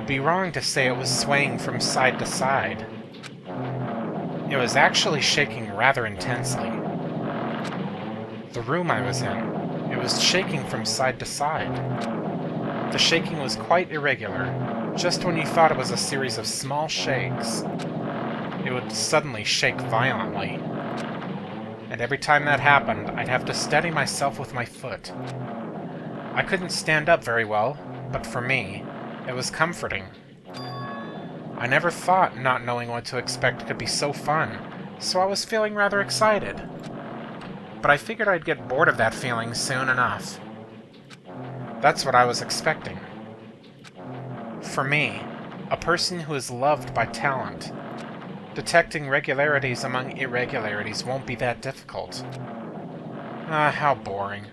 would be wrong to say it was swaying from side to side. It was actually shaking rather intensely. The room I was in, it was shaking from side to side. The shaking was quite irregular. Just when you thought it was a series of small shakes, it would suddenly shake violently. And every time that happened, I'd have to steady myself with my foot. I couldn't stand up very well, but for me, it was comforting. I never thought not knowing what to expect could be so fun, so I was feeling rather excited. But I figured I'd get bored of that feeling soon enough. That's what I was expecting. For me, a person who is loved by talent, detecting regularities among irregularities won't be that difficult. How boring.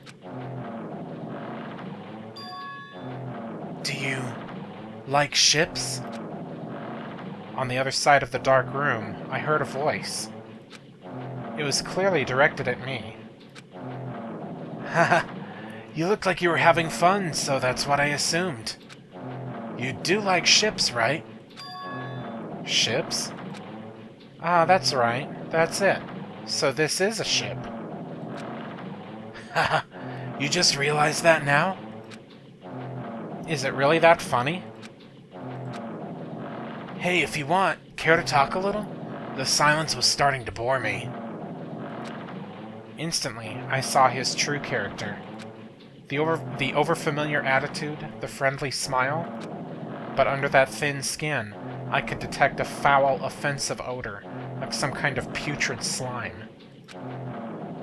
Do you like ships? On the other side of the dark room, I heard a voice. It was clearly directed at me. Haha, you look like you were having fun, so that's what I assumed. You do like ships, right? Ships? That's right. That's it. So this is a ship. Haha, you just realized that now? Is it really that funny? Hey, if you want, care to talk a little? The silence was starting to bore me. Instantly, I saw his true character. The overfamiliar attitude, the friendly smile, but under that thin skin, I could detect a foul, offensive odor, like some kind of putrid slime.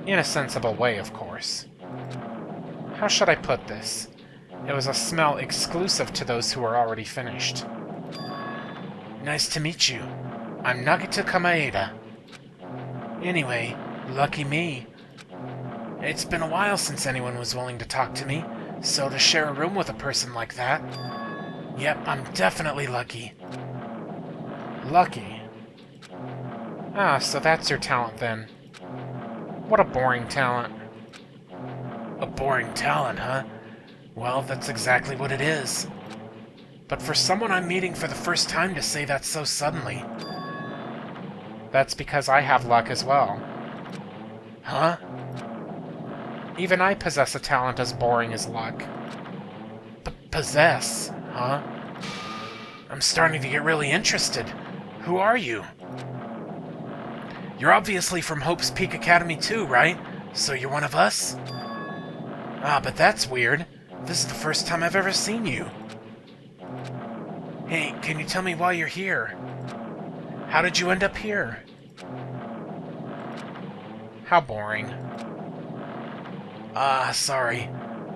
In a sensible way, of course. How should I put this? It was a smell exclusive to those who were already finished. Nice to meet you. I'm Nagita Kamaeda. Anyway, lucky me. It's been a while since anyone was willing to talk to me, so to share a room with a person like that... Yep, I'm definitely lucky. Lucky? So that's your talent then. What a boring talent. A boring talent, huh? Well, that's exactly what it is. But for someone I'm meeting for the first time to say that so suddenly... That's because I have luck as well. Huh? Even I possess a talent as boring as luck. Possess, huh? I'm starting to get really interested. Who are you? You're obviously from Hope's Peak Academy too, right? So you're one of us? But that's weird. This is the first time I've ever seen you. Hey, can you tell me why you're here? How did you end up here? How boring. Sorry.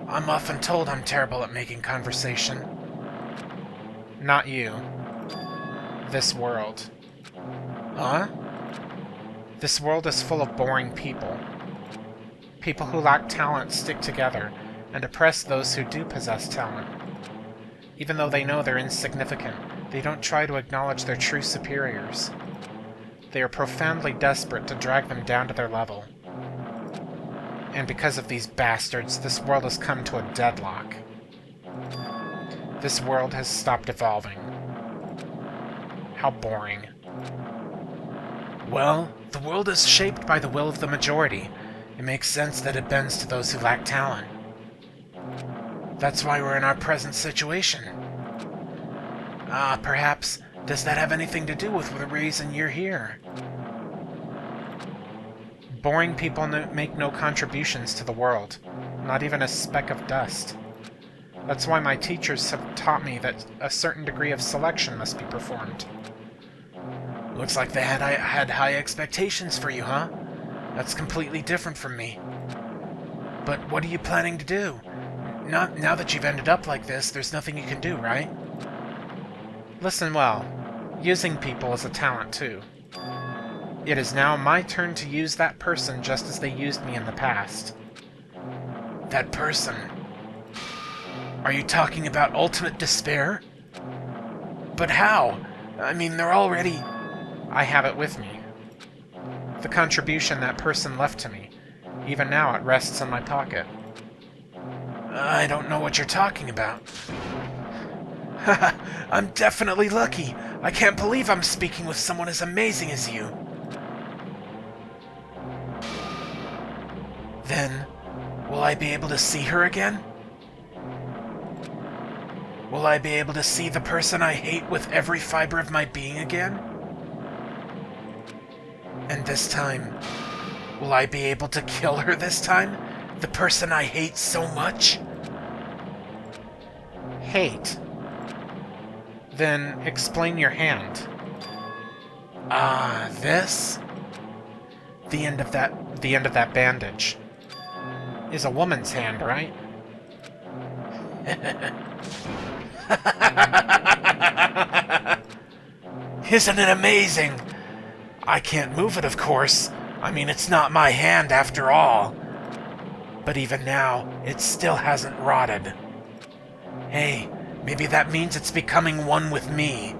I'm often told I'm terrible at making conversation. Not you. This world. Huh? This world is full of boring people. People who lack talent stick together and oppress those who do possess talent. Even though they know they're insignificant, they don't try to acknowledge their true superiors. They are profoundly desperate to drag them down to their level. And because of these bastards, this world has come to a deadlock. This world has stopped evolving. How boring. Well, the world is shaped by the will of the majority. It makes sense that it bends to those who lack talent. That's why we're in our present situation. Perhaps, does that have anything to do with the reason you're here? Boring people make no contributions to the world, not even a speck of dust. That's why my teachers have taught me that a certain degree of selection must be performed. Looks like they had high expectations for you, huh? That's completely different from me. But what are you planning to do? Now that you've ended up like this, there's nothing you can do, right? Listen well. Using people is a talent, too. It is now my turn to use that person just as they used me in the past. That person? Are you talking about ultimate despair? But how? I mean, they're already... I have it with me. The contribution that person left to me. Even now it rests in my pocket. I don't know what you're talking about. Haha, I'm definitely lucky. I can't believe I'm speaking with someone as amazing as you. Then, will I be able to see her again? Will I be able to see the person I hate with every fiber of my being again? And this time, will I be able to kill her this time? The person I hate so much? Hate? Then explain your hand. Ah, this? The end of that bandage. Is a woman's hand, right? Isn't it amazing? I can't move it, of course. I mean, it's not my hand after all. But even now, it still hasn't rotted. Hey, maybe that means it's becoming one with me.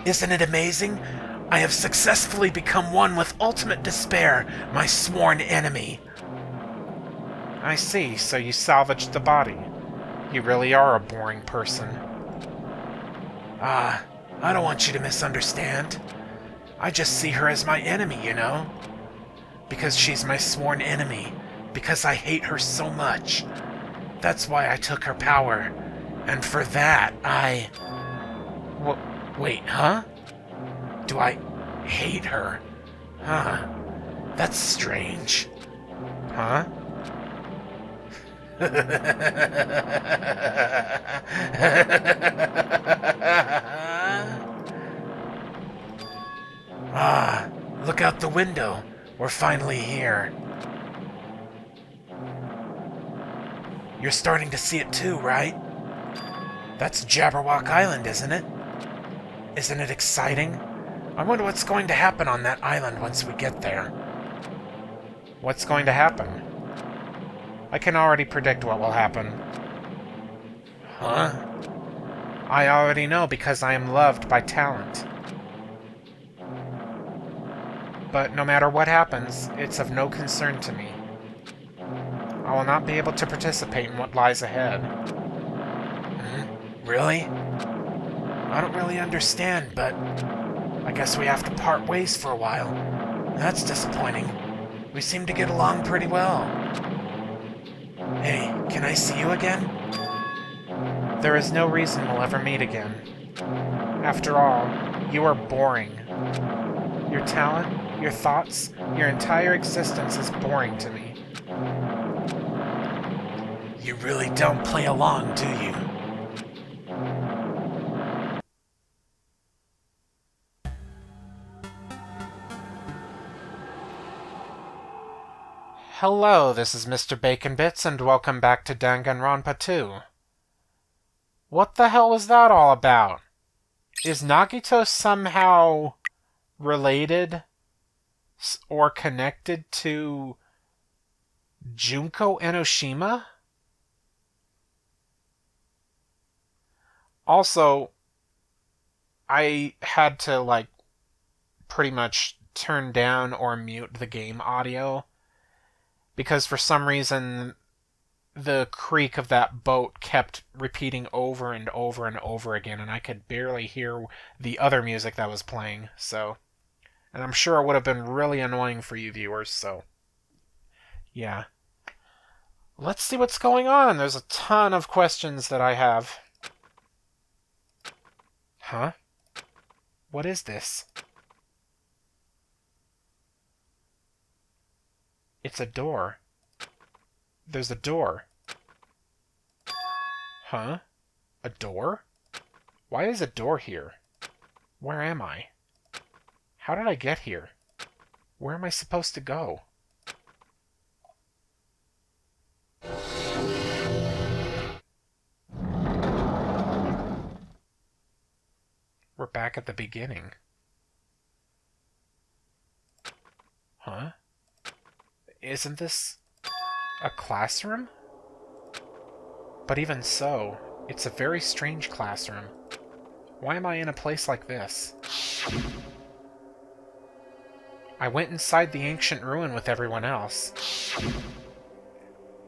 Isn't it amazing? I have successfully become one with ultimate despair, my sworn enemy. I see, so you salvaged the body. You really are a boring person. I don't want you to misunderstand. I just see her as my enemy, you know? Because she's my sworn enemy. Because I hate her so much. That's why I took her power. And for that, wait, huh? Do I hate her? Huh. That's strange. Huh? Look out the window. We're finally here. You're starting to see it too, right? That's Jabberwock Island, isn't it? Isn't it exciting? I wonder what's going to happen on that island once we get there. What's going to happen? I can already predict what will happen. Huh? I already know because I am loved by talent. But no matter what happens, it's of no concern to me. I will not be able to participate in what lies ahead. Really? I don't really understand, but I guess we have to part ways for a while. That's disappointing. We seem to get along pretty well. Hey, can I see you again? There is no reason we'll ever meet again. After all, you are boring. Your talent, your thoughts, your entire existence is boring to me. You really don't play along, do you? Hello, this is Mr. Bacon Bits, and welcome back to Danganronpa 2. What the hell was that all about? Is Nagito somehow related or connected to Junko Enoshima? Also, I had to, pretty much turn down or mute the game audio because for some reason the creak of that boat kept repeating over and over and over again, and I could barely hear the other music that was playing, so... And I'm sure it would have been really annoying for you viewers, so... Yeah. Let's see what's going on. There's a ton of questions that I have. Huh? What is this? It's a door. There's a door. Huh? A door? Why is a door here? Where am I? How did I get here? Where am I supposed to go? We're back at the beginning. Huh? Isn't this a classroom? But even so, it's a very strange classroom. Why am I in a place like this? I went inside the ancient ruin with everyone else.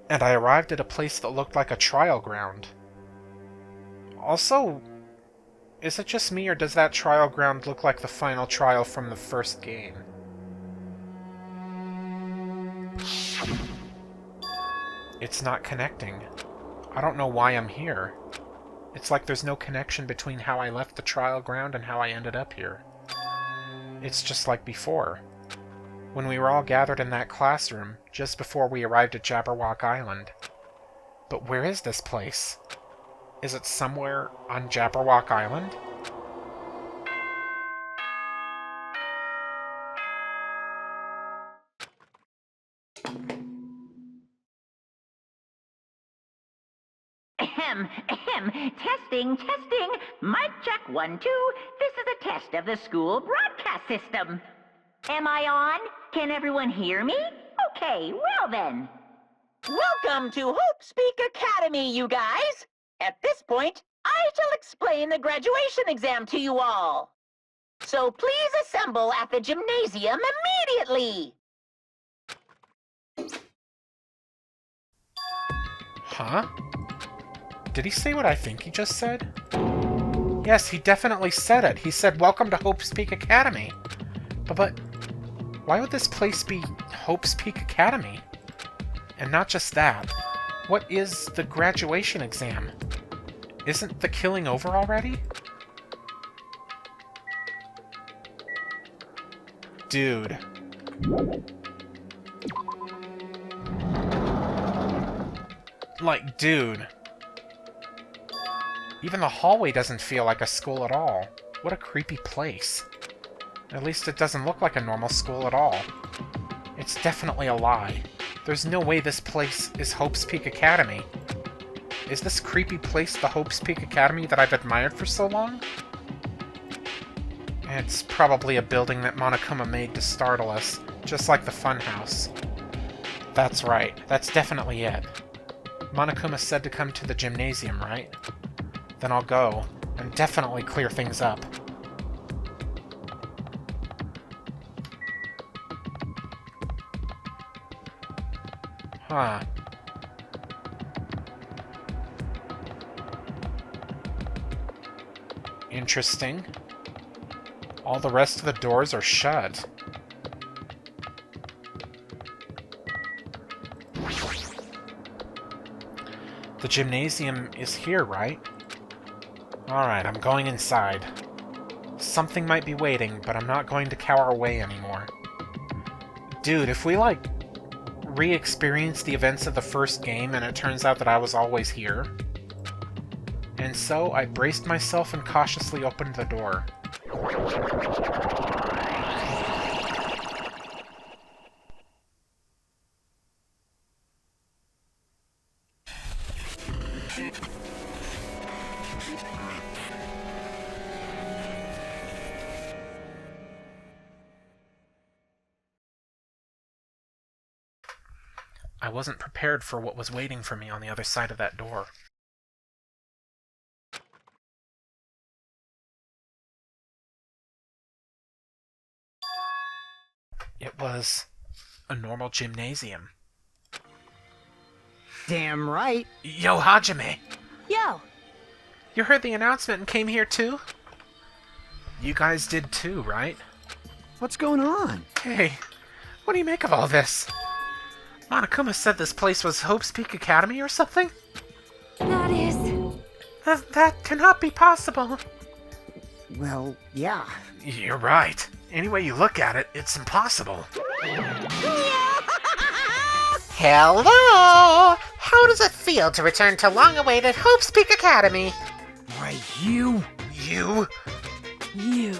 And I arrived at a place that looked like a trial ground. Also, is it just me, or does that trial ground look like the final trial from the first game? It's not connecting. I don't know why I'm here. It's like there's no connection between how I left the trial ground and how I ended up here. It's just like before, when we were all gathered in that classroom just before we arrived at Jabberwock Island. But where is this place? Is it somewhere on Jabberwock Island? Testing. Mic check 1, 2. This is a test of the school broadcast system. Am I on? Can everyone hear me? Okay, well then. Welcome to Hope Speak Academy, you guys. At this point, I shall explain the graduation exam to you all. So please assemble at the gymnasium immediately. Huh? Did he say what I think he just said? Yes, he definitely said it. He said, "Welcome to Hope's Peak Academy." But why would this place be Hope's Peak Academy? And not just that, what is the graduation exam? Isn't the killing over already? Dude. Like, dude. Even the hallway doesn't feel like a school at all. What a creepy place. At least it doesn't look like a normal school at all. It's definitely a lie. There's no way this place is Hope's Peak Academy. Is this creepy place the Hope's Peak Academy that I've admired for so long? It's probably a building that Monokuma made to startle us, just like the funhouse. That's right, that's definitely it. Monokuma said to come to the gymnasium, right? Then I'll go, and definitely clear things up. Huh. Interesting. All the rest of the doors are shut. The gymnasium is here, right? Alright, I'm going inside. Something might be waiting, but I'm not going to cower away anymore. Dude, if we, like, re-experience the events of the first game and it turns out that I was always here. And so, I braced myself and cautiously opened the door. I wasn't prepared for what was waiting for me on the other side of that door. It was a normal gymnasium. Damn right. Yo, Hajime! Yo! You heard the announcement and came here too? You guys did too, right? What's going on? Hey, what do you make of all this? Monokuma said this place was Hope's Peak Academy or something? That is... That cannot be possible. Well, yeah. You're right. Any way you look at it, it's impossible. Hello! How does it feel to return to long-awaited Hope's Peak Academy? Right, you. You? You...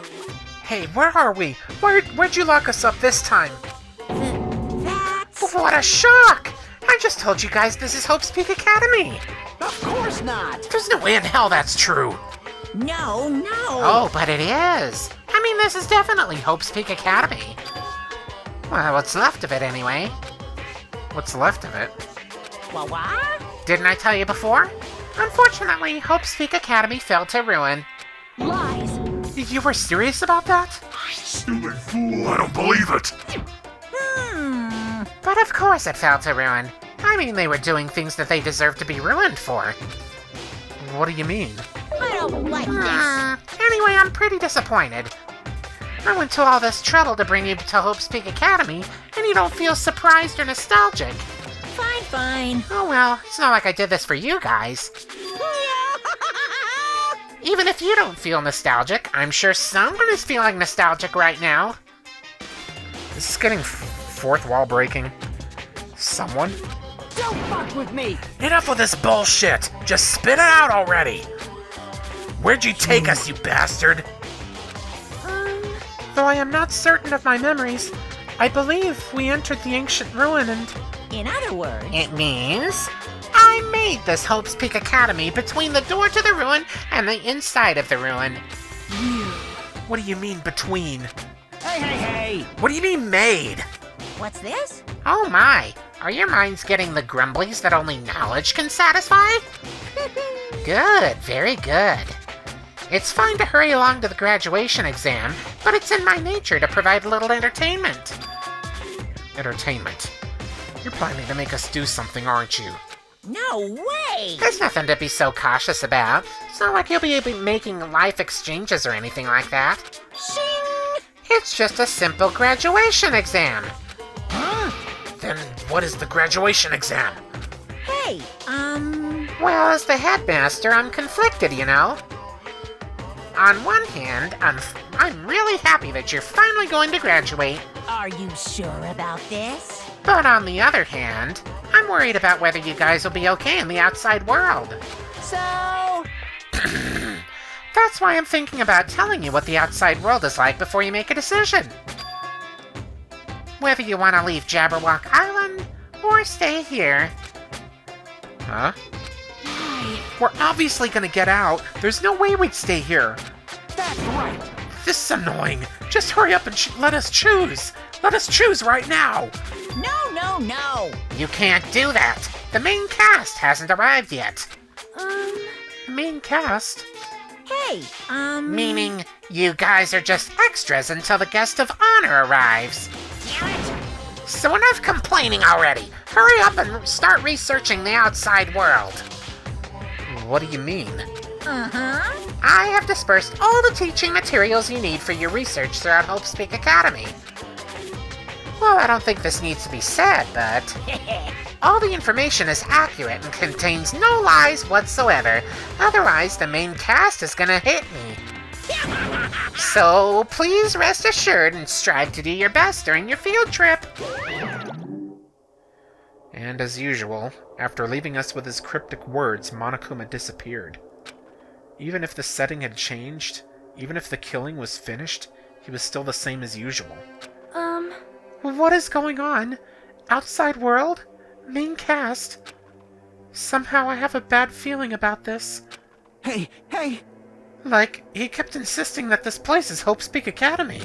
Hey, where are we? Where'd you lock us up this time? That's... What a shock! I just told you guys this is Hope's Peak Academy. Of course not. There's no way in hell that's true. No. Oh, but it is. I mean, this is definitely Hope's Peak Academy. Well, what's left of it, anyway. What's left of it? What? Didn't I tell you before? Unfortunately, Hope's Peak Academy fell to ruin. Lies. You were serious about that? Stupid fool, I don't believe it! But of course it fell to ruin. I mean, they were doing things that they deserved to be ruined for. What do you mean? don't like this. Anyway, I'm pretty disappointed. I went to all this trouble to bring you to Hope's Peak Academy, and you don't feel surprised or nostalgic. Fine, fine. Oh well, it's not like I did this for you guys. Even if you don't feel nostalgic, I'm sure someone is feeling nostalgic right now. This is getting fourth wall breaking. Someone? Don't fuck with me! Enough with this bullshit! Just spit it out already! Where'd you take us, you bastard? Though I am not certain of my memories, I believe we entered the ancient ruin and... In other words, It means I made this Hope's Peak Academy between the door to the ruin and the inside of the ruin. What do you mean between? Hey, hey, hey! What do you mean made? what's this? Oh my, are your minds getting the grumblies that only knowledge can satisfy? Good, very good. It's fine to hurry along to the graduation exam, but it's in my nature to provide a little entertainment. Entertainment. You're planning to make us do something, aren't you? No way! There's nothing to be so cautious about. It's not like you'll be making life exchanges or anything like that. Shing! It's just a simple graduation exam. Then what is the graduation exam? Hey, Well, as the headmaster, I'm conflicted, you know. On one hand, I'm really happy that you're finally going to graduate. are you sure about this? But on the other hand, I'm worried about whether you guys will be okay in the outside world. So, That's why I'm thinking about telling you what the outside world is like before you make a decision. Whether you want to leave Jabberwock Island or stay here. Huh? We're obviously gonna get out. There's no way we'd stay here. That's right! This is annoying. Just hurry up and let us choose. Let us choose right now. no, no, no! You can't do that. The main cast hasn't arrived yet. Main cast? Hey, Meaning, you guys are just extras until the guest of honor arrives. damn it! So enough complaining already. Hurry up and start researching the outside world. What do you mean? Uh-huh. I have dispersed all the teaching materials you need for your research throughout Hope's Peak Academy. Well, I don't think this needs to be said, but all the information is accurate and contains no lies whatsoever. Otherwise, the main cast is gonna hit me. So please rest assured and strive to do your best during your field trip. And as usual, after leaving us with his cryptic words, Monokuma disappeared. Even if the setting had changed, even if the killing was finished, he was still the same as usual. What is going on? Outside world? Main cast? Somehow I have a bad feeling about this. Hey, hey! Like, he kept insisting that this place is Hope's Peak Academy.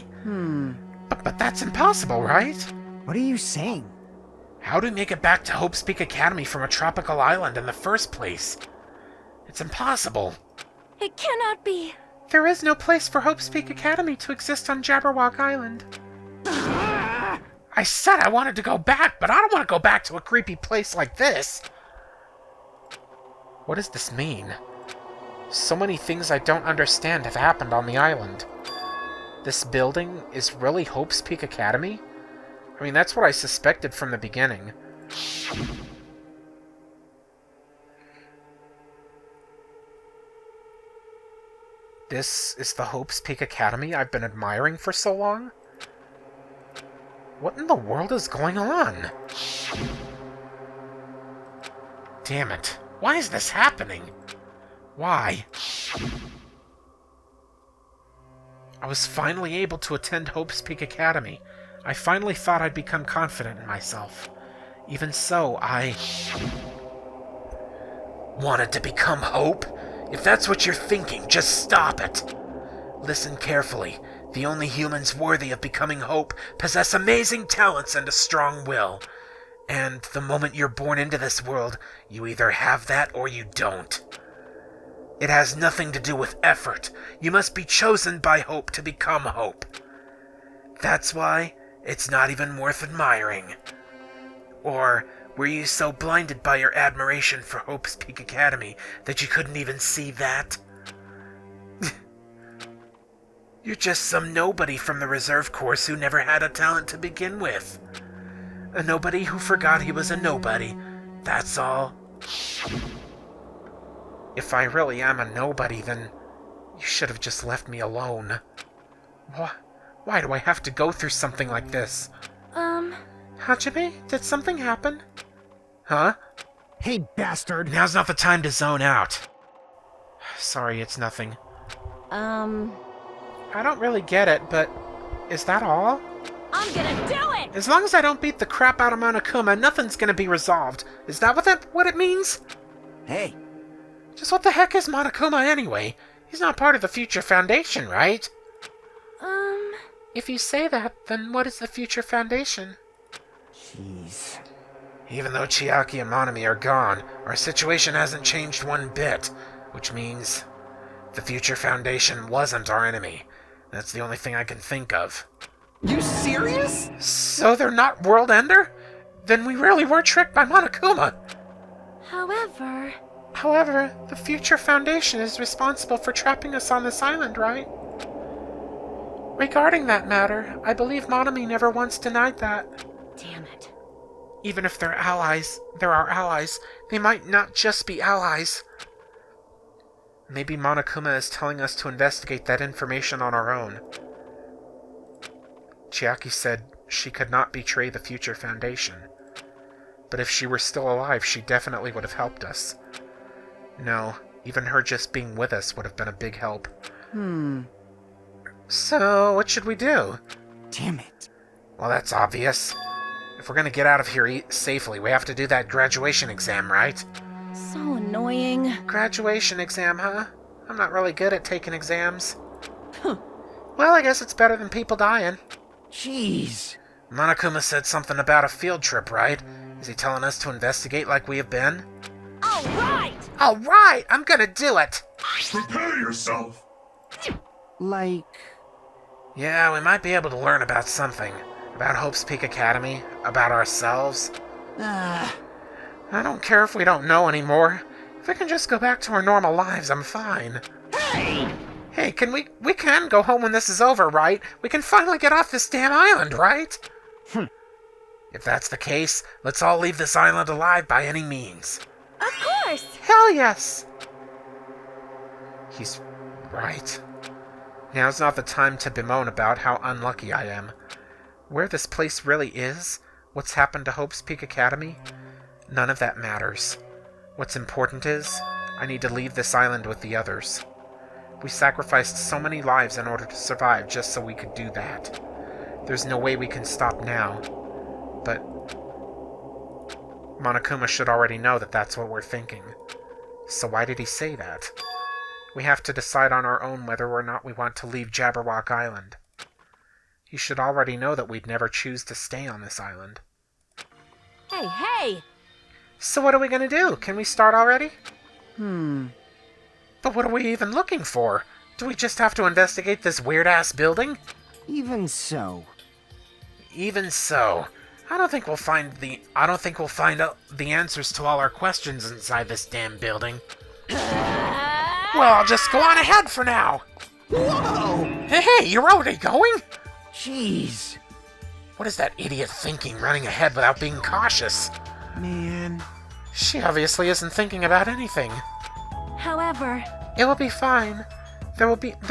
But that's impossible, right? What are you saying? How do we make it back to Hope's Peak Academy from a tropical island in the first place? It's impossible. It cannot be. There is no place for Hope's Peak Academy to exist on Jabberwock Island. I said I wanted to go back, but I don't want to go back to a creepy place like this. What does this mean? So many things I don't understand have happened on the island. This building is really Hope's Peak Academy? I mean, that's what I suspected from the beginning. This is the Hope's Peak Academy I've been admiring for so long? What in the world is going on? Damn it. Why is this happening? Why? I was finally able to attend Hope's Peak Academy. I finally thought I'd become confident in myself. Even so, I Wanted to become Hope? If that's what you're thinking, just stop it. Listen carefully. The only humans worthy of becoming Hope possess amazing talents and a strong will. And the moment you're born into this world, you either have that or you don't. It has nothing to do with effort. You must be chosen by Hope to become Hope. That's why it's not even worth admiring. Or were you so blinded by your admiration for Hope's Peak Academy that you couldn't even see that? You're just some nobody from the reserve course who never had a talent to begin with. A nobody who forgot he was a nobody. That's all. If I really am a nobody, then you should have just left me alone. Why do I have to go through something like this? Hajime, did something happen? Huh? Hey, bastard! Now's not the time to zone out. Sorry, it's nothing. I don't really get it, but is that all? I'm gonna do it! As long as I don't beat the crap out of Monokuma, nothing's gonna be resolved. Is that what it means? Hey, Just what the heck is Monokuma anyway? He's not part of the Future Foundation, right? If you say that, then what is the Future Foundation? jeez. Even though Chiaki and Monami are gone, our situation hasn't changed one bit, which means the Future Foundation wasn't our enemy. That's the only thing I can think of. You serious? So they're not World Ender? Then we really were tricked by Monokuma. However, the Future Foundation is responsible for trapping us on this island, right? Regarding that matter, I believe Monami never once denied that. Damn it. Even if they're allies, they're our allies. They might not just be allies. Maybe Monokuma is telling us to investigate that information on our own. Chiaki said she could not betray the Future Foundation. But if she were still alive, she definitely would have helped us. No, even her just being with us would have been a big help. So, what should we do? Damn it. Well, that's obvious. If we're gonna get out of here safely, we have to do that graduation exam, right? So annoying. Graduation exam, huh? I'm not really good at taking exams. Well, I guess it's better than people dying. Jeez. Monokuma said something about a field trip, right? Is he telling us to investigate like we have been? Alright, I'm gonna do it! Prepare yourself. Like, Yeah, we might be able to learn about something. About Hope's Peak Academy, about ourselves. I don't care if we don't know anymore. If we can just go back to our normal lives, I'm fine. Hey, we can go home when this is over, right? We can finally get off this damn island, right? If that's the case, let's all leave this island alive by any means. Of course! Hell yes! He's right. Now's not the time to bemoan about how unlucky I am. Where this place really is, what's happened to Hope's Peak Academy, none of that matters. What's important is, I need to leave this island with the others. We sacrificed so many lives in order to survive just so we could do that. There's no way we can stop now. But Monokuma should already know that that's what we're thinking. So why did he say that? We have to decide on our own whether or not we want to leave Jabberwock Island. He should already know that we'd never choose to stay on this island. Hey! So what are we gonna do? Can we start already? But what are we even looking for? Do we just have to investigate this weird-ass building? even so. Even so, I don't think we'll find out the answers to all our questions inside this damn building. Well, I'll just go on ahead for now. Whoa! Hey, you're already going? Jeez. What is that idiot thinking, running ahead without being cautious? Man. She obviously isn't thinking about anything. However, It will be fine. There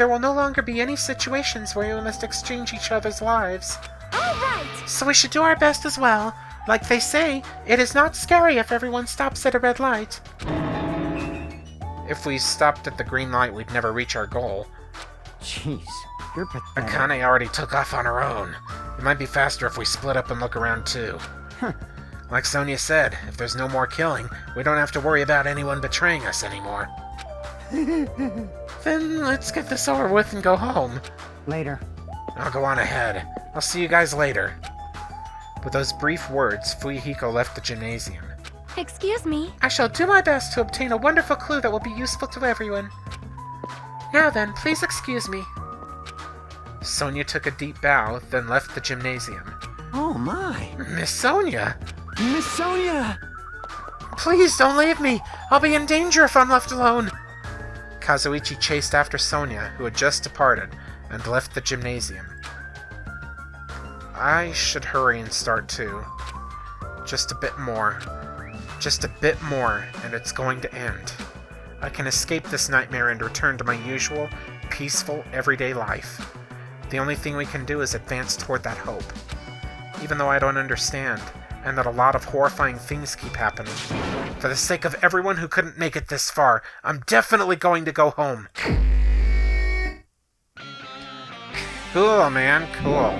will no longer be any situations where we must exchange each other's lives. all right! So we should do our best as well. Like they say, it is not scary if everyone stops at a red light. If we stopped at the green light, we'd never reach our goal. Jeez. You're pathetic. Akane already took off on her own. It might be faster if we split up and look around too. Like Sonia said, if there's no more killing, we don't have to worry about anyone betraying us anymore. Then let's get this over with and go home. Later. I'll go on ahead. I'll see you guys later. With those brief words, Fuyuhiko left the gymnasium. Excuse me. I shall do my best to obtain a wonderful clue that will be useful to everyone. Now then, please excuse me. Sonia took a deep bow, then left the gymnasium. Oh my. Miss Sonia! Miss Sonia! Please don't leave me! I'll be in danger if I'm left alone! Kazuichi chased after Sonia, who had just departed, and left the gymnasium. I should hurry and start too. Just a bit more. Just a bit more, and it's going to end. I can escape this nightmare and return to my usual, peaceful, everyday life. The only thing we can do is advance toward that hope. Even though I don't understand, and that a lot of horrifying things keep happening. For the sake of everyone who couldn't make it this far, I'm definitely going to go home. Cool, man, cool.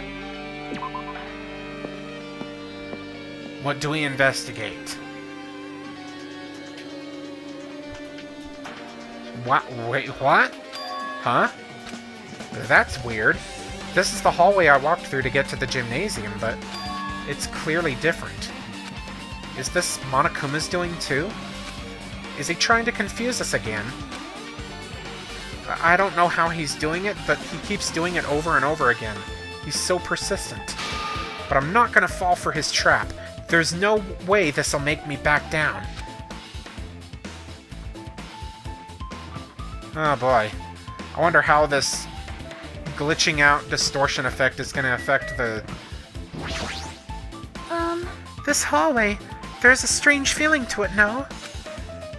What do we investigate? What? Wait, what? Huh? That's weird. This is the hallway I walked through to get to the gymnasium, but it's clearly different. Is this Monokuma's doing too? Is he trying to confuse us again? I don't know how he's doing it, but he keeps doing it over and over again. He's so persistent. But I'm not gonna fall for his trap. There's no way this'll make me back down. Oh boy. I wonder how this glitching out distortion effect is gonna affect the... This hallway, there's a strange feeling to it, no?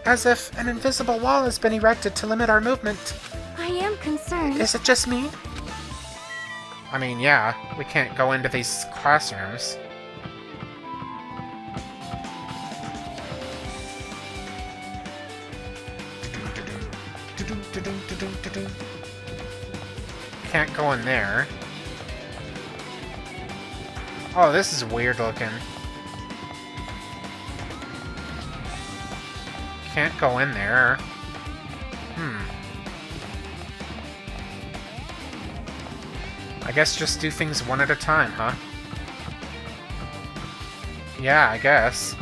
As if an invisible wall has been erected to limit our movement. I am concerned. Is it just me? I mean, yeah, we can't go into these classrooms. Can't go in there. Oh, this is weird looking. Can't go in there. I guess just do things one at a time, huh? Yeah, I guess.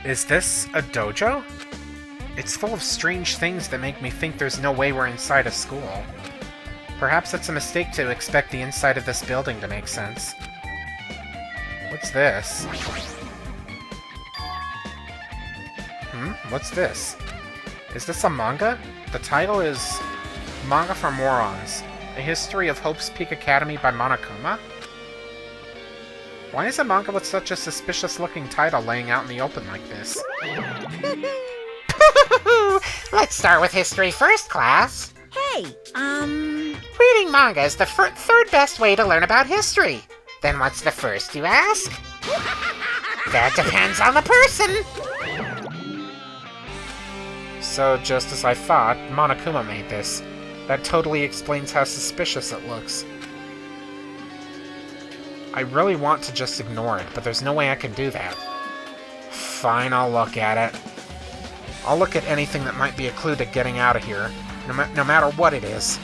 Is this a dojo? It's full of strange things that make me think there's no way we're inside a school. Perhaps it's a mistake to expect the inside of this building to make sense. What's this? What's this? Is this a manga? The title is Manga for Morons, A History of Hope's Peak Academy by Monokuma? Why is a manga with such a suspicious-looking title laying out in the open like this? Let's start with history first, class. Hey, Reading manga is the third best way to learn about history. Then what's the first, you ask? That depends on the person. So, just as I thought, Monokuma made this. That totally explains how suspicious it looks. I really want to just ignore it, but there's no way I can do that. Fine, I'll look at it. I'll look at anything that might be a clue to getting out of here, no matter what it is.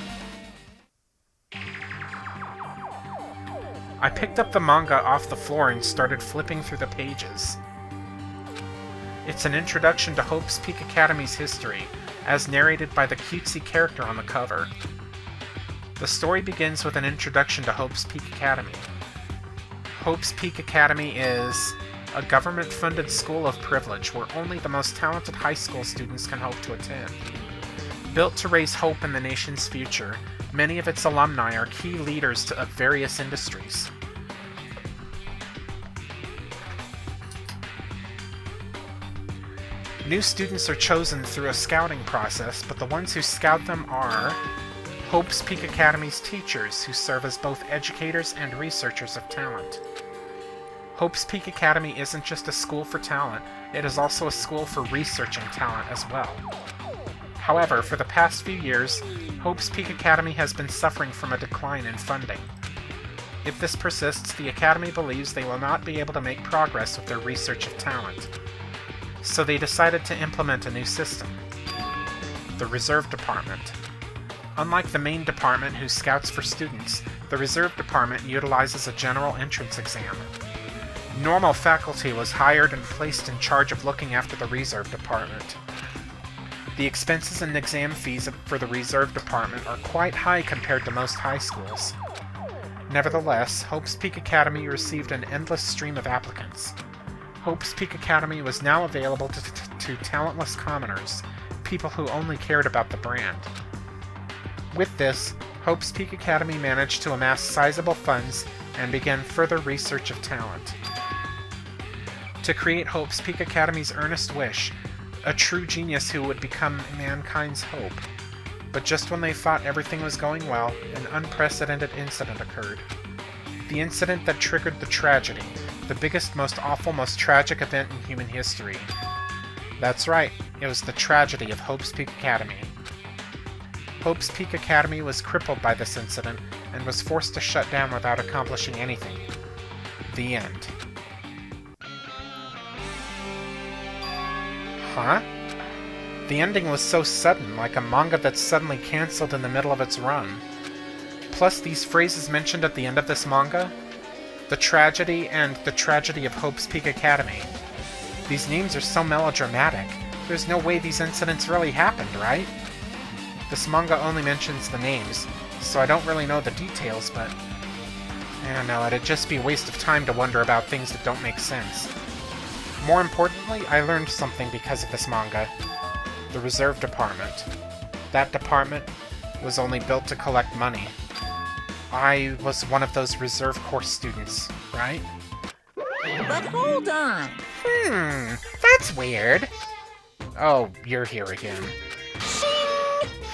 I picked up the manga off the floor and started flipping through the pages. It's an introduction to Hope's Peak Academy's history, as narrated by the cutesy character on the cover. The story begins with an introduction to Hope's Peak Academy. Hope's Peak Academy is a government-funded school of privilege where only the most talented high school students can hope to attend. Built to raise hope in the nation's future, many of its alumni are key leaders of various industries. New students are chosen through a scouting process, but the ones who scout them are Hope's Peak Academy's teachers, who serve as both educators and researchers of talent. Hope's Peak Academy isn't just a school for talent, it is also a school for researching talent as well. However, for the past few years, Hope's Peak Academy has been suffering from a decline in funding. If this persists, the Academy believes they will not be able to make progress with their research of talent. So they decided to implement a new system. The Reserve Department. Unlike the main department who scouts for students, the Reserve Department utilizes a general entrance exam. Normal faculty was hired and placed in charge of looking after the Reserve Department. The expenses and exam fees for the Reserve Department are quite high compared to most high schools. Nevertheless, Hope's Peak Academy received an endless stream of applicants. Hope's Peak Academy was now available to talentless commoners, people who only cared about the brand. With this, Hope's Peak Academy managed to amass sizable funds and began further research of talent. To create Hope's Peak Academy's earnest wish, a true genius who would become mankind's hope. But just when they thought everything was going well, an unprecedented incident occurred. The incident that triggered the tragedy, the biggest, most awful, most tragic event in human history. That's right, it was the tragedy of Hope's Peak Academy. Hope's Peak Academy was crippled by this incident and was forced to shut down without accomplishing anything. The end. Huh? The ending was so sudden, like a manga that's suddenly cancelled in the middle of its run. Plus, these phrases mentioned at the end of this manga, the tragedy and the tragedy of Hope's Peak Academy. These names are so melodramatic. There's no way these incidents really happened, right? This manga only mentions the names, so I don't really know the details, but I don't know, it'd just be a waste of time to wonder about things that don't make sense. More importantly, I learned something because of this manga. The Reserve Department. That department was only built to collect money. I was one of those Reserve Corps students, right? But hold on. That's weird. Oh, you're here again.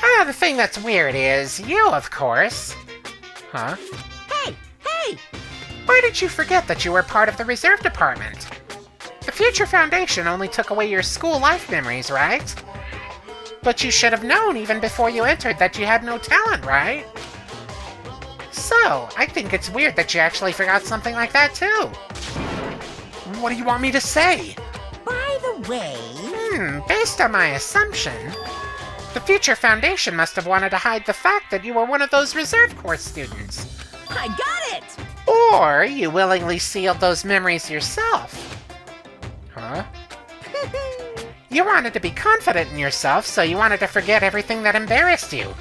Ah, the thing that's weird is you, of course. Huh? Hey! Why did you forget that you were part of the Reserve Department? The Future Foundation only took away your school life memories, right? But you should have known even before you entered that you had no talent, right? So, I think it's weird that you actually forgot something like that, too. What do you want me to say? By the way... Based on my assumption, the Future Foundation must have wanted to hide the fact that you were one of those Reserve Corps students. I got it! Or you willingly sealed those memories yourself. Huh? You wanted to be confident in yourself, so you wanted to forget everything that embarrassed you.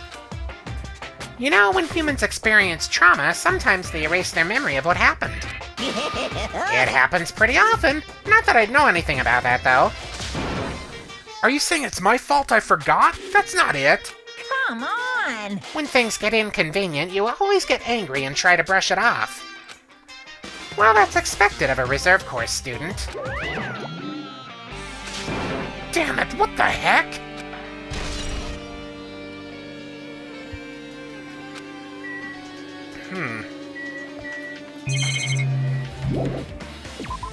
You know, when humans experience trauma, sometimes they erase their memory of what happened. It happens pretty often. Not that I'd know anything about that, though. Are you saying it's my fault I forgot? That's not it. Come on! When things get inconvenient, you always get angry and try to brush it off. Well, that's expected of a Reserve Corps student. Damn it, what the heck?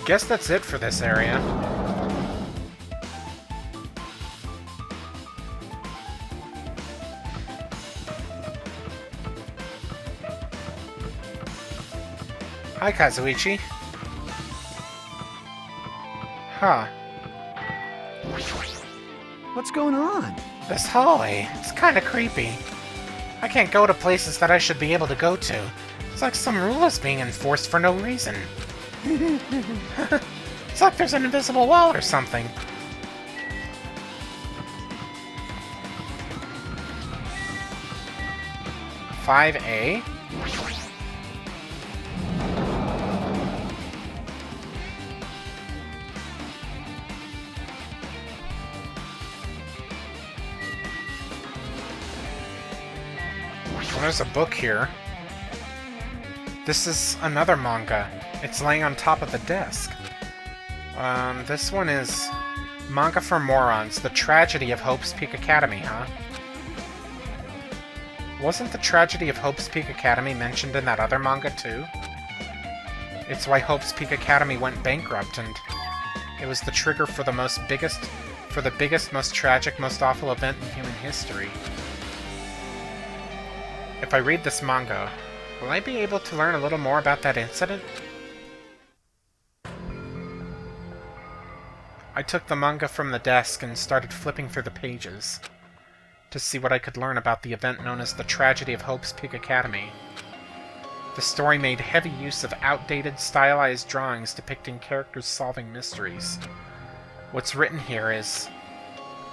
Guess that's it for this area. Hi, Kazuichi. Huh. What's going on? This hallway, it's kinda creepy. I can't go to places that I should be able to go to. It's like some rule is being enforced for no reason. It's like there's an invisible wall or something. "5A?" Well, there's a book here. This is another manga. It's laying on top of the desk. This one is Manga for Morons, The Tragedy of Hope's Peak Academy, huh? Wasn't the tragedy of Hope's Peak Academy mentioned in that other manga, too? It's why Hope's Peak Academy went bankrupt, and it was the trigger for the biggest, most tragic, most awful event in human history. If I read this manga, will I be able to learn a little more about that incident? I took the manga from the desk and started flipping through the pages to see what I could learn about the event known as the Tragedy of Hope's Peak Academy. The story made heavy use of outdated, stylized drawings depicting characters solving mysteries. What's written here is,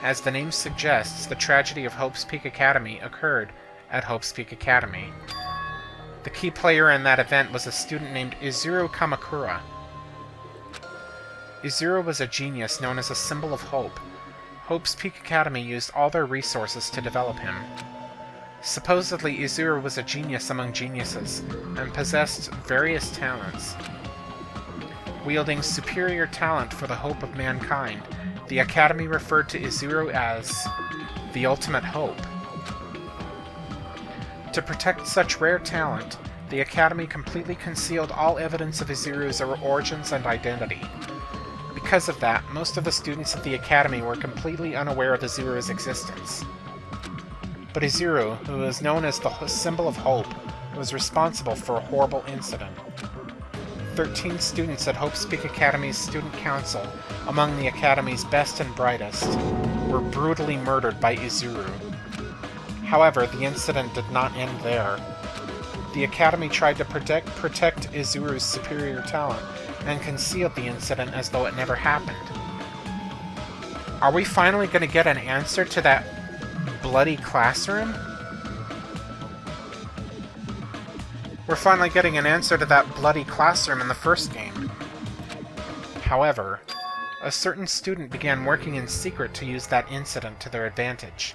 as the name suggests, the tragedy of Hope's Peak Academy occurred at Hope's Peak Academy. The key player in that event was a student named Izuru Kamakura. Izuru was a genius known as a symbol of hope. Hope's Peak Academy used all their resources to develop him. Supposedly, Izuru was a genius among geniuses, and possessed various talents. Wielding superior talent for the hope of mankind, the Academy referred to Izuru as the ultimate hope. To protect such rare talent, the Academy completely concealed all evidence of Izuru's origins and identity. Because of that, most of the students of the Academy were completely unaware of Izuru's existence. But Izuru, who is known as the symbol of hope, was responsible for a horrible incident. 13 students at Hope's Peak Academy's Student Council, among the Academy's best and brightest, were brutally murdered by Izuru. However, the incident did not end there. The Academy tried to protect Izuru's superior talent, and concealed the incident as though it never happened. Are we finally going to get an answer to that bloody classroom? We're finally getting an answer to that bloody classroom in the first game. However, a certain student began working in secret to use that incident to their advantage.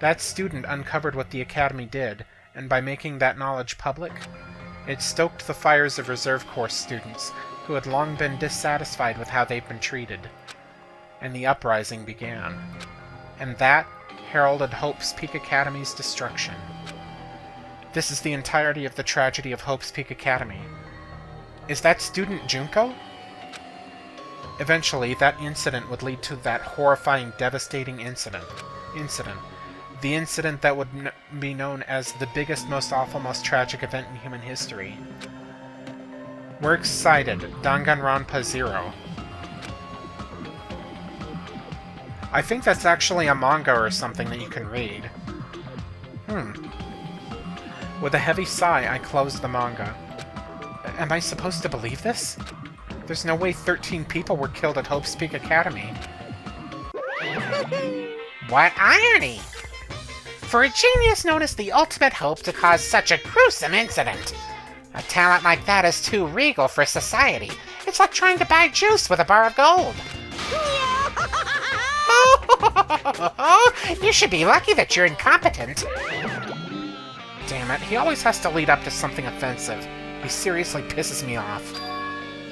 That student uncovered what the Academy did, and by making that knowledge public, it stoked the fires of Reserve Corps students who had long been dissatisfied with how they'd been treated. And the uprising began. And that heralded Hope's Peak Academy's destruction. This is the entirety of the tragedy of Hope's Peak Academy. Is that student Junko? Eventually, that incident would lead to that horrifying, devastating incident. The incident that would be known as the biggest, most awful, most tragic event in human history. We're excited. Danganronpa 0. I think that's actually a manga or something that you can read. With a heavy sigh, I closed the manga. Am I supposed to believe this? There's no way 13 people were killed at Hope's Peak Academy. What irony! For a genius known as the ultimate hope to cause such a gruesome incident. A talent like that is too regal for society. It's like trying to buy juice with a bar of gold. You should be lucky that you're incompetent. Damn it, he always has to lead up to something offensive. He seriously pisses me off.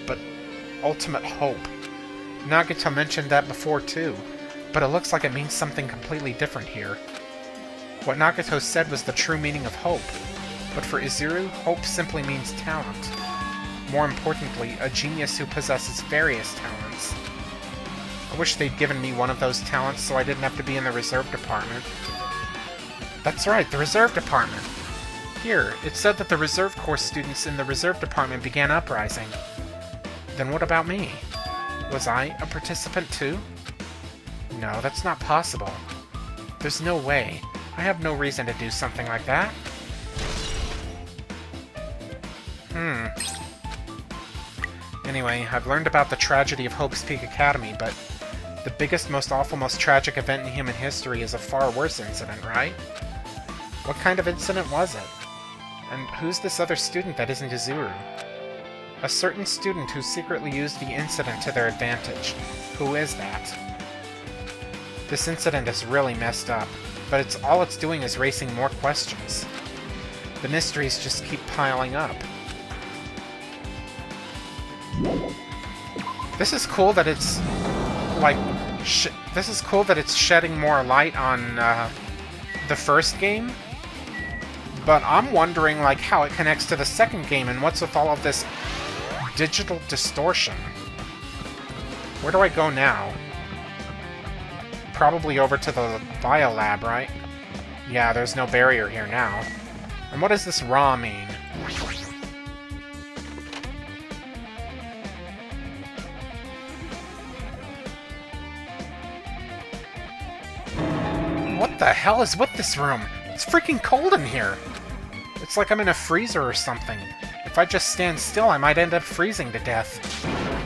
But ultimate hope. Nagito mentioned that before too, but it looks like it means something completely different here. What Nagito said was the true meaning of hope, but for Izuru, hope simply means talent. More importantly, a genius who possesses various talents. I wish they'd given me one of those talents so I didn't have to be in the reserve department. That's right, the reserve department! Here, it said that the Reserve Corps students in the reserve department began uprising. Then what about me? Was I a participant too? No, that's not possible. There's no way. I have no reason to do something like that. Anyway, I've learned about the tragedy of Hope's Peak Academy, but the biggest, most awful, most tragic event in human history is a far worse incident, right? What kind of incident was it? And who's this other student that isn't Izuru? A certain student who secretly used the incident to their advantage. Who is that? This incident is really messed up, but all it's doing is raising more questions. The mysteries just keep piling up. This is cool that it's this is cool that it's shedding more light on the first game. But I'm wondering how it connects to the second game and what's with all of this digital distortion. Where do I go now? Probably over to the biolab, right? Yeah, there's no barrier here now. And what does this raw mean? What the hell is with this room? It's freaking cold in here! It's like I'm in a freezer or something. If I just stand still, I might end up freezing to death.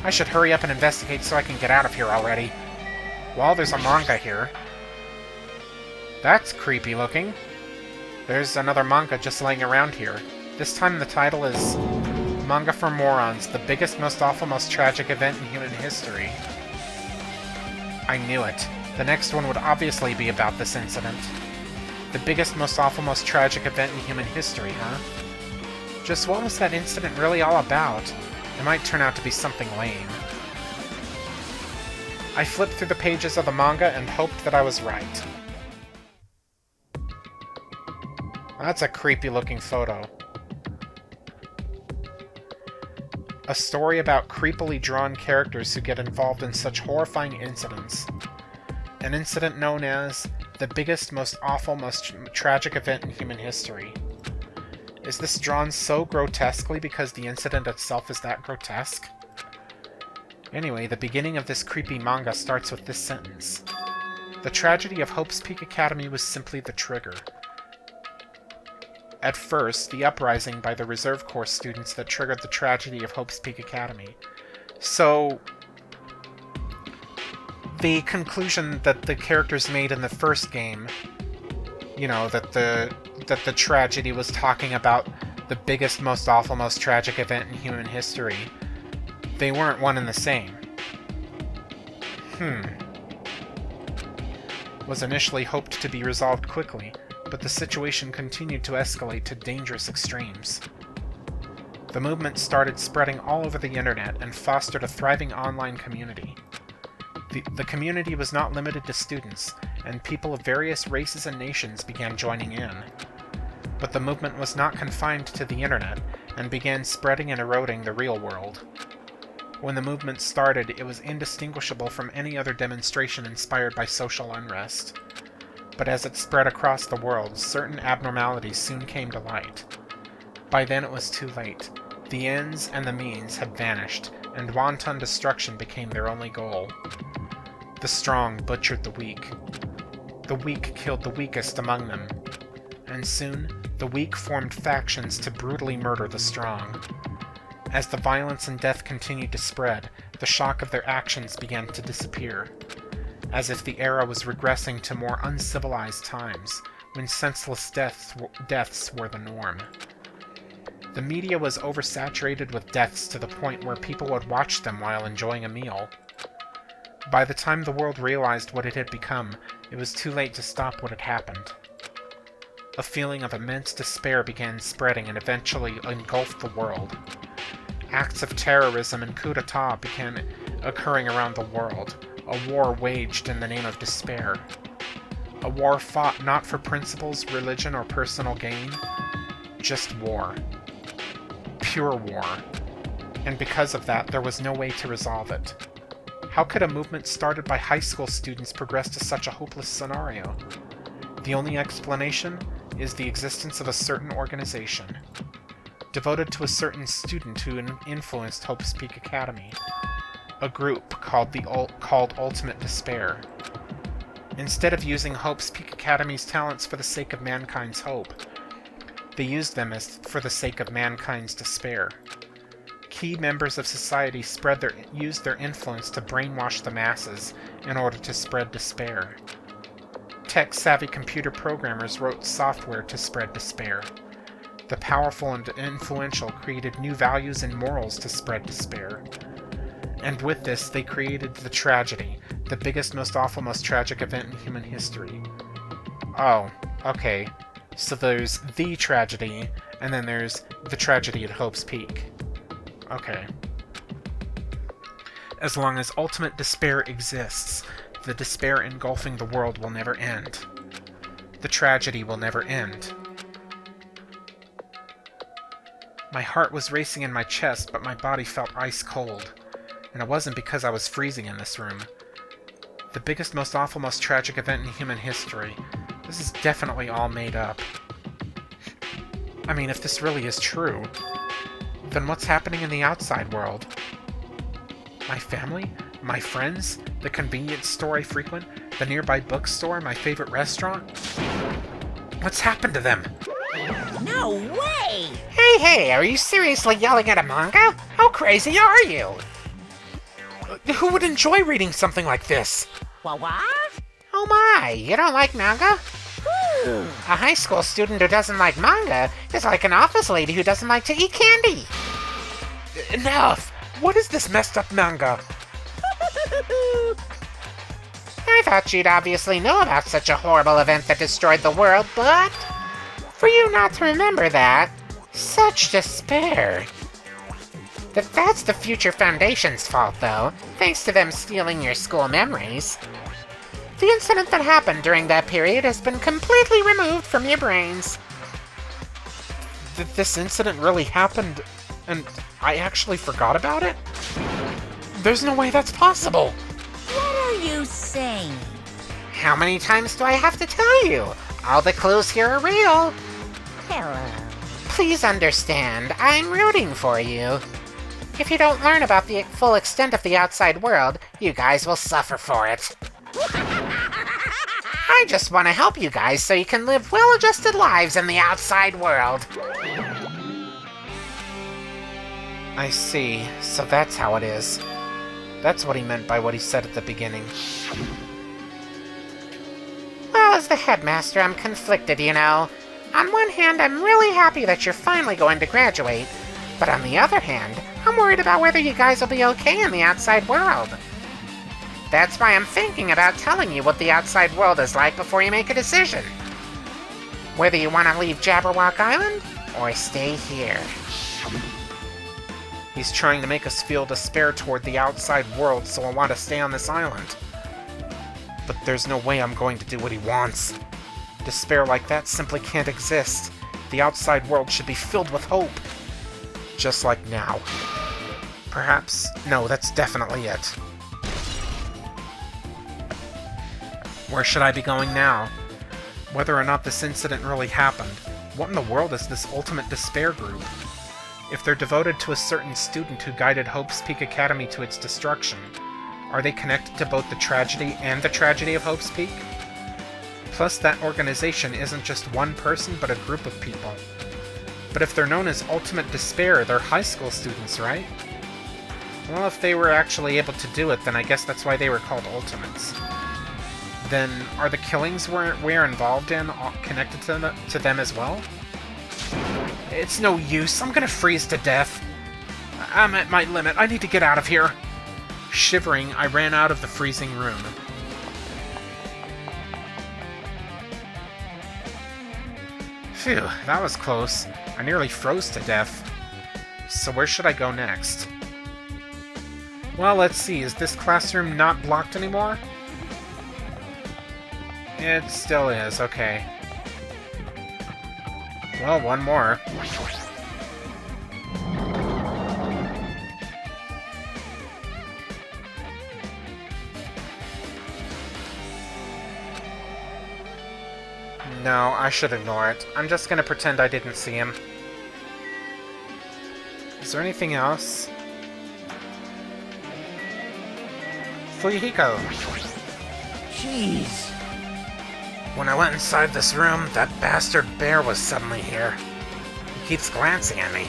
I should hurry up and investigate so I can get out of here already. Well, there's a manga here. That's creepy looking. There's another manga just laying around here. This time the title is Manga for Morons, the biggest, most awful, most tragic event in human history. I knew it. The next one would obviously be about this incident. The biggest, most awful, most tragic event in human history, huh? Just what was that incident really all about? It might turn out to be something lame. I flipped through the pages of the manga and hoped that I was right. That's a creepy-looking photo. A story about creepily drawn characters who get involved in such horrifying incidents. An incident known as the biggest, most awful, most tragic event in human history. Is this drawn so grotesquely because the incident itself is that grotesque? Anyway, the beginning of this creepy manga starts with this sentence. The tragedy of Hope's Peak Academy was simply the trigger. At first, the uprising by the Reserve Corps students that triggered the tragedy of Hope's Peak Academy. So, the conclusion that the characters made in the first game, you know, that the tragedy was talking about the biggest, most awful, most tragic event in human history, they weren't one and the same. Was initially hoped to be resolved quickly, but the situation continued to escalate to dangerous extremes. The movement started spreading all over the internet and fostered a thriving online community. The community was not limited to students, and people of various races and nations began joining in. But the movement was not confined to the internet, and began spreading and eroding the real world. When the movement started, it was indistinguishable from any other demonstration inspired by social unrest. But as it spread across the world, certain abnormalities soon came to light. By then it was too late. The ends and the means had vanished, and wanton destruction became their only goal. The strong butchered the weak. The weak killed the weakest among them. And soon, the weak formed factions to brutally murder the strong. As the violence and death continued to spread, the shock of their actions began to disappear. As if the era was regressing to more uncivilized times, when senseless deaths were the norm. The media was oversaturated with deaths to the point where people would watch them while enjoying a meal. By the time the world realized what it had become, it was too late to stop what had happened. A feeling of immense despair began spreading and eventually engulfed the world. Acts of terrorism and coup d'etat began occurring around the world, a war waged in the name of despair. A war fought not for principles, religion, or personal gain, just war. Pure war. And because of that, there was no way to resolve it. How could a movement started by high school students progress to such a hopeless scenario? The only explanation is the existence of a certain organization, devoted to a certain student who influenced Hope's Peak Academy. A group called Ultimate Despair. Instead of using Hope's Peak Academy's talents for the sake of mankind's hope, they used them for the sake of mankind's despair. Key members of society used their influence to brainwash the masses in order to spread despair. Tech-savvy computer programmers wrote software to spread despair. The powerful and influential created new values and morals to spread despair. And with this, they created the tragedy, the biggest, most awful, most tragic event in human history. Oh, okay. So there's the tragedy, and then there's the tragedy at Hope's Peak. Okay. As long as ultimate despair exists, the despair engulfing the world will never end. The tragedy will never end. My heart was racing in my chest, but my body felt ice cold. And it wasn't because I was freezing in this room. The biggest, most awful, most tragic event in human history. This is definitely all made up. I mean, if this really is true, then what's happening in the outside world? My family? My friends? The convenience store I frequent? The nearby bookstore? My favorite restaurant? What's happened to them? No way! Hey, are you seriously yelling at a manga? How crazy are you? Who would enjoy reading something like this? What? Oh my, you don't like manga? A high school student who doesn't like manga is like an office lady who doesn't like to eat candy. Enough! What is this messed up manga? I thought you'd obviously know about such a horrible event that destroyed the world, but for you not to remember that, such despair. That's the Future Foundation's fault, though, thanks to them stealing your school memories. The incident that happened during that period has been completely removed from your brains. This incident really happened, and I actually forgot about it? There's no way that's possible! What are you saying? How many times do I have to tell you? All the clues here are real. Hello. Please understand, I'm rooting for you. If you don't learn about the full extent of the outside world, you guys will suffer for it. I just want to help you guys so you can live well-adjusted lives in the outside world. I see. So that's how it is. That's what he meant by what he said at the beginning. Well, as the headmaster, I'm conflicted, you know. On one hand, I'm really happy that you're finally going to graduate, but on the other hand, I'm worried about whether you guys will be okay in the outside world. That's why I'm thinking about telling you what the outside world is like before you make a decision. Whether you want to leave Jabberwock Island, or stay here. He's trying to make us feel despair toward the outside world, so I want to stay on this island. But there's no way I'm going to do what he wants. Despair like that simply can't exist. The outside world should be filled with hope. Just like now. Perhaps... No, that's definitely it. Where should I be going now? Whether or not this incident really happened, what in the world is this Ultimate Despair group? If they're devoted to a certain student who guided Hope's Peak Academy to its destruction, are they connected to both the tragedy and the tragedy of Hope's Peak? Plus, that organization isn't just one person, but a group of people. But if they're known as Ultimate Despair, they're high school students, right? Well, if they were actually able to do it, then I guess that's why they were called Ultimates. Then, are the killings we're involved in connected to them as well? It's no use, I'm gonna freeze to death. I'm at my limit, I need to get out of here. Shivering, I ran out of the freezing room. Phew, that was close. I nearly froze to death. So where should I go next? Well, let's see, is this classroom not blocked anymore? It still is, okay. Well, one more. No, I should ignore it. I'm just gonna pretend I didn't see him. Is there anything else? Fuyuhiko! Jeez. When I went inside this room, that bastard bear was suddenly here. He keeps glancing at me.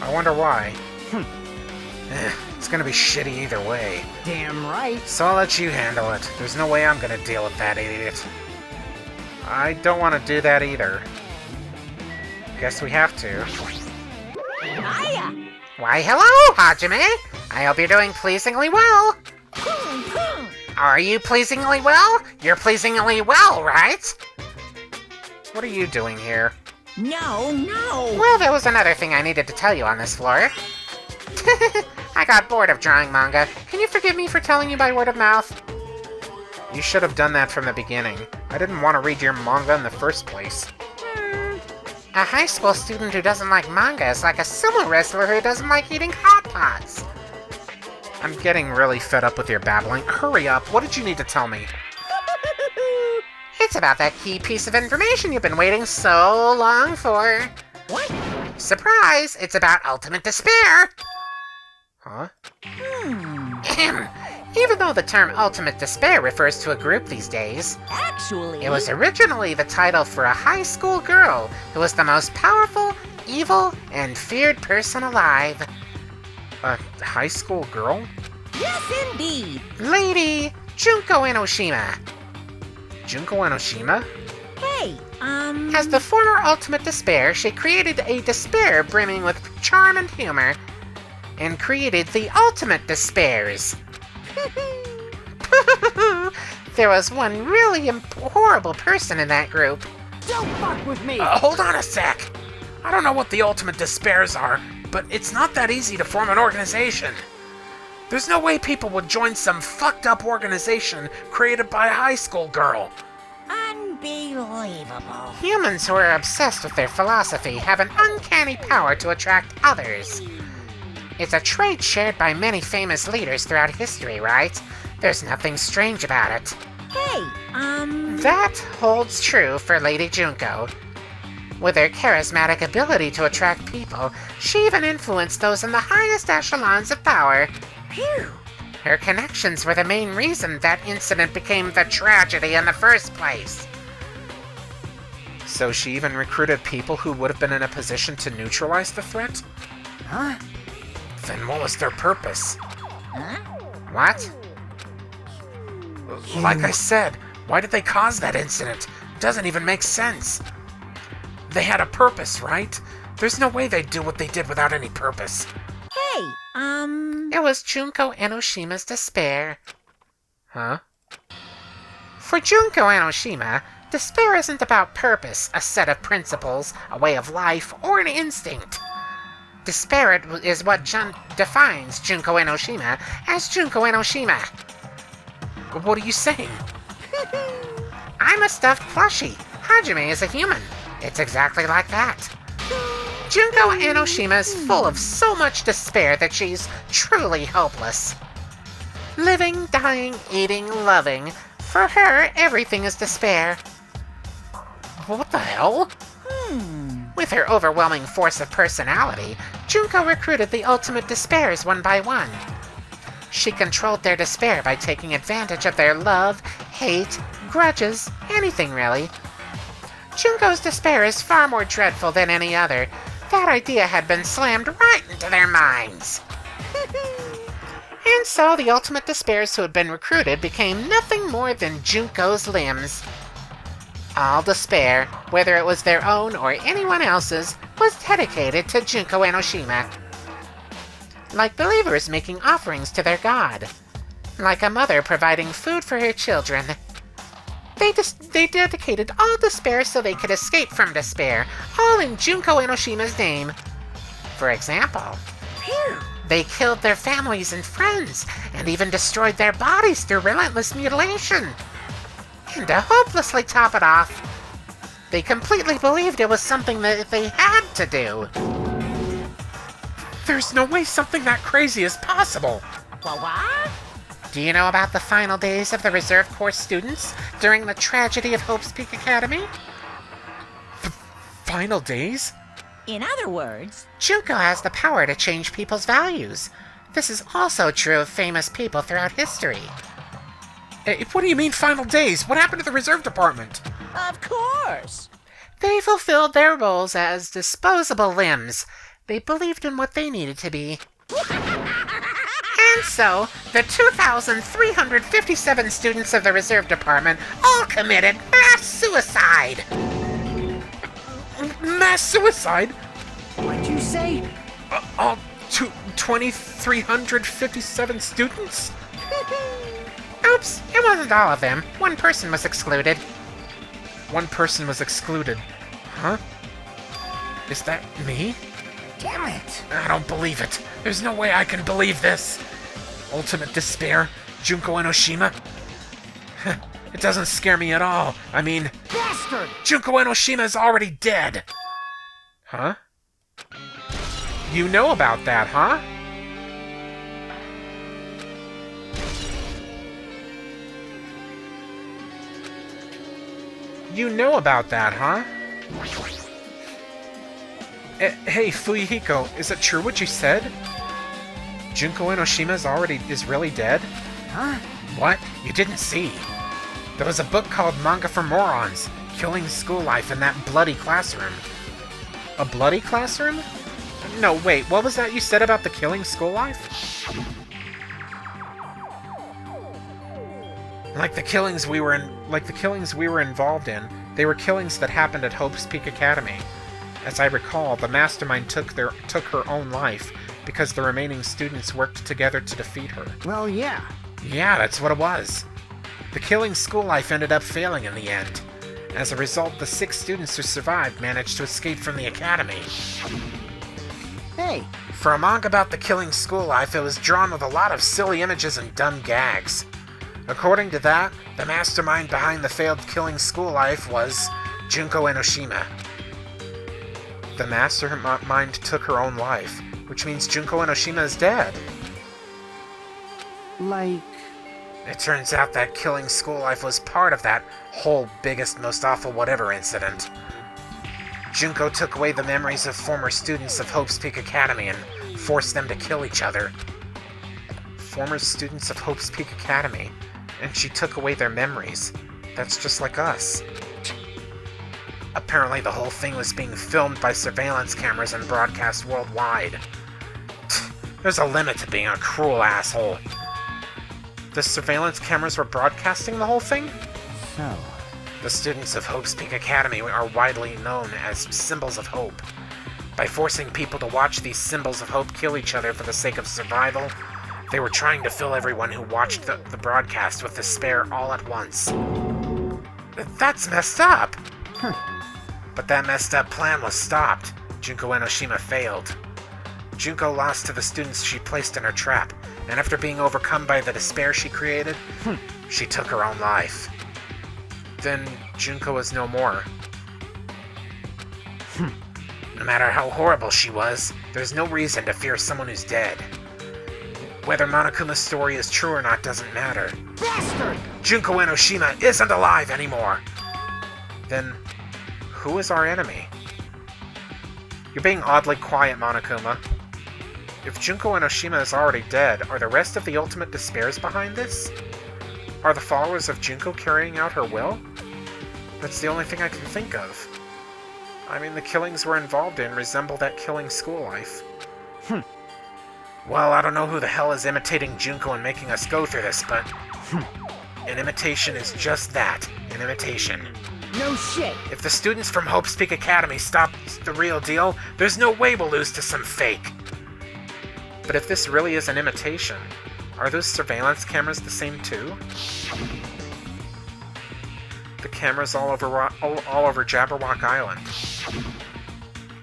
I wonder why. It's gonna be shitty either way. Damn right. So I'll let you handle it. There's no way I'm gonna deal with that idiot. I don't want to do that either. Guess we have to. Hiya! Why, hello, Hajime! I hope you're doing pleasingly well. Are you pleasingly well? You're pleasingly well, right? What are you doing here? No. Well, there was another thing I needed to tell you on this floor. I got bored of drawing manga. Can you forgive me for telling you by word of mouth? You should have done that from the beginning. I didn't want to read your manga in the first place. A high school student who doesn't like manga is like a sumo wrestler who doesn't like eating hot pots. I'm getting really fed up with your babbling. Hurry up, what did you need to tell me? It's about that key piece of information you've been waiting so long for. What? Surprise! It's about Ultimate Despair! Huh? Even though the term Ultimate Despair refers to a group these days, Actually... it was originally the title for a high school girl who was the most powerful, evil, and feared person alive. A high school girl? Yes, indeed! Lady Junko Enoshima. Junko Enoshima? Hey, As the former Ultimate Despair, she created a despair brimming with charm and humor, and created the Ultimate Despairs. There was one really horrible person in that group. don't fuck with me! Hold on a sec. I don't know what the ultimate despairs are, but it's not that easy to form an organization. There's no way people would join some fucked up organization created by a high school girl. Unbelievable. Humans who are obsessed with their philosophy have an uncanny power to attract others. It's a trait shared by many famous leaders throughout history, right? There's nothing strange about it. Hey, That holds true for Lady Junko. With her charismatic ability to attract people, she even influenced those in the highest echelons of power. phew. Her connections were the main reason that incident became the tragedy in the first place. So she even recruited people who would have been in a position to neutralize the threat? Huh? Then what was their purpose? What? Like I said, why did they cause that incident? Doesn't even make sense. They had a purpose, right? There's no way they'd do what they did without any purpose. Hey, It was Junko Enoshima's despair. Huh? For Junko Enoshima, despair isn't about purpose, a set of principles, a way of life, or an instinct. Despair is what defines Junko Enoshima as Junko Enoshima. What are you saying? I'm a stuffed plushie. Hajime is a human. It's exactly like that. Junko Enoshima is full of so much despair that she's truly hopeless. Living, dying, eating, loving. For her, everything is despair. What the hell? With her overwhelming force of personality, Junko recruited the ultimate despairs one by one. She controlled their despair by taking advantage of their love, hate, grudges, anything really. Junko's despair is far more dreadful than any other. That idea had been slammed right into their minds. And so the ultimate despairs who had been recruited became nothing more than Junko's limbs. All despair, whether it was their own or anyone else's, was dedicated to Junko Enoshima. Like believers making offerings to their god. Like a mother providing food for her children. They dedicated all despair so they could escape from despair, all in Junko Enoshima's name. For example, they killed their families and friends, and even destroyed their bodies through relentless mutilation. And to hopelessly top it off, they completely believed it was something that they had to do. There's no way something that crazy is possible. what? Do you know about the final days of the Reserve Corps students during the tragedy of Hope's Peak Academy? Final days? In other words, Junko has the power to change people's values. This is also true of famous people throughout history. What do you mean final days? What happened to the reserve department? of course. They fulfilled their roles as disposable limbs. They believed in what they needed to be. And so, the 2,357 students of the Reserve Department all committed mass suicide. Mass suicide? What'd you say? All 2,357 students? Oops, it wasn't all of them. One person was excluded. One person was excluded. Huh? Is that me? Damn it. I don't believe it. There's no way I can believe this. Ultimate despair? Junko Enoshima? It doesn't scare me at all. I mean, Bastard! Junko Enoshima is already dead. huh? You know about that, huh? You know about that, huh? Hey, Fuyuhiko, is it true what you said? Junko Enoshima is really dead? Huh? What? You didn't see? There was a book called Manga for Morons, Killing School Life in that bloody classroom. A bloody classroom? No, wait, what was that you said about the killing school life? Like the killings we were involved in, They were killings that happened at Hope's Peak Academy. As I recall, the mastermind took her own life because the remaining students worked together to defeat her. Well, yeah. Yeah, that's what it was. The killing school life ended up failing in the end. As a result, the 6 students who survived managed to escape from the academy. Hey, For a manga about the killing school life, it was drawn with a lot of silly images and dumb gags. According to that, the mastermind behind the failed killing school life was Junko Enoshima. The mastermind took her own life, which means Junko Enoshima is dead. like... It turns out that killing school life was part of that whole biggest, most awful whatever incident. Junko took away the memories of former students of Hope's Peak Academy and forced them to kill each other. Former students of Hope's Peak Academy, and she took away their memories. That's just like us. Apparently the whole thing was being filmed by surveillance cameras and broadcast worldwide. There's a limit to being a cruel asshole. The surveillance cameras were broadcasting the whole thing? So... The students of Hope's Peak Academy are widely known as symbols of hope. By forcing people to watch these symbols of hope kill each other for the sake of survival, they were trying to fill everyone who watched the broadcast with despair all at once. That's messed up! But that messed up plan was stopped. Junko Enoshima failed. Junko lost to the students she placed in her trap, and after being overcome by the despair she created, she took her own life. Then Junko is no more. No matter how horrible she was, there's no reason to fear someone who's dead. Whether Monokuma's story is true or not doesn't matter. Bastard! Junko Enoshima isn't alive anymore! Then, who is our enemy? You're being oddly quiet, Monokuma. If Junko Enoshima is already dead, are the rest of the Ultimate Despairs behind this? Are the followers of Junko carrying out her will? That's the only thing I can think of. I mean, the killings we're involved in resemble that killing school life. Well, I don't know who the hell is imitating Junko and making us go through this, but... an imitation is just that, an imitation. No shit! If the students from Hope's Peak Academy stop the real deal, there's no way we'll lose to some fake. But if this really is an imitation, are those surveillance cameras the same too? The cameras all over Jabberwock Island.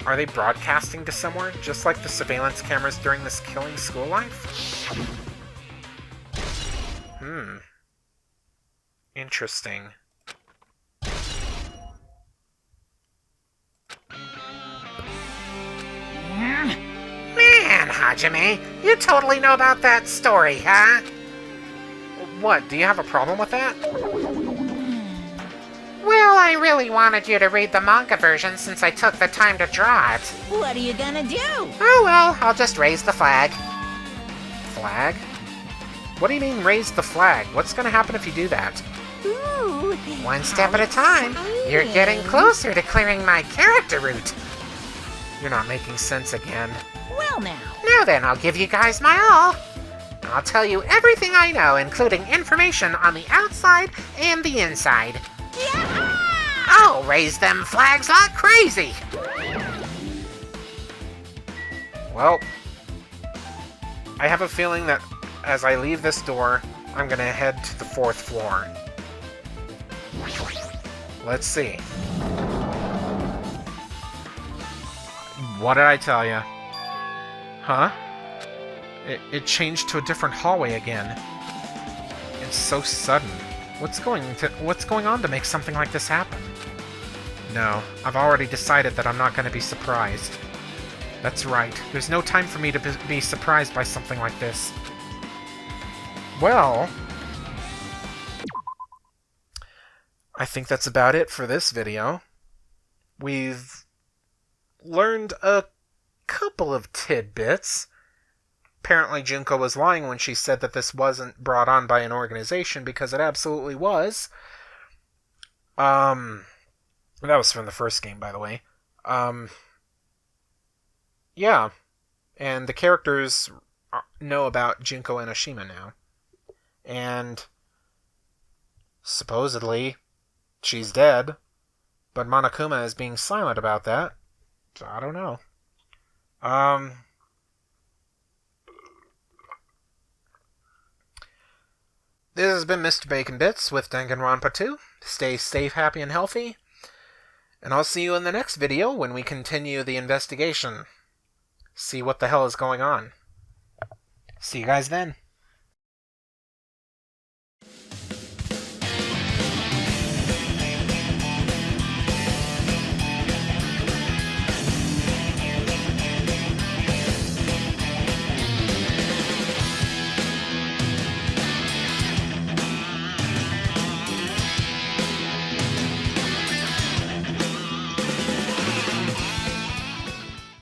Are they broadcasting to somewhere, just like the surveillance cameras during this killing school life? Interesting. Man, Hajime, you totally know about that story, huh? What, do you have a problem with that? Well, I really wanted you to read the manga version since I took the time to draw it. What are you gonna do? Oh well, I'll just raise the flag. Flag? What do you mean, raise the flag? What's gonna happen if you do that? Ooh, One step at a time. You're getting closer to clearing my character route. You're not making sense again. well now. Now then, I'll give you guys my all. I'll tell you everything I know, including information on the outside and the inside. Yeah! I'll raise them flags like crazy. Well, I have a feeling that as I leave this door, I'm gonna head to the 4th floor. Let's see. What did I tell you? Huh? It changed to a different hallway again. It's so sudden. What's going on to make something like this happen? No, I've already decided that I'm not going to be surprised. That's right. There's no time for me to be surprised by something like this. Well, I think that's about it for this video. We've learned a couple of tidbits. Apparently Junko was lying when she said that this wasn't brought on by an organization, because it absolutely was. That was from the first game, by the way. Yeah. And the characters know about Junko Enoshima now. And supposedly she's dead. But Monokuma is being silent about that. So I don't know. This has been Mr. Bacon Bits with Danganronpa 2. Stay safe, happy, and healthy. And I'll see you in the next video when we continue the investigation. See what the hell is going on. See you guys then.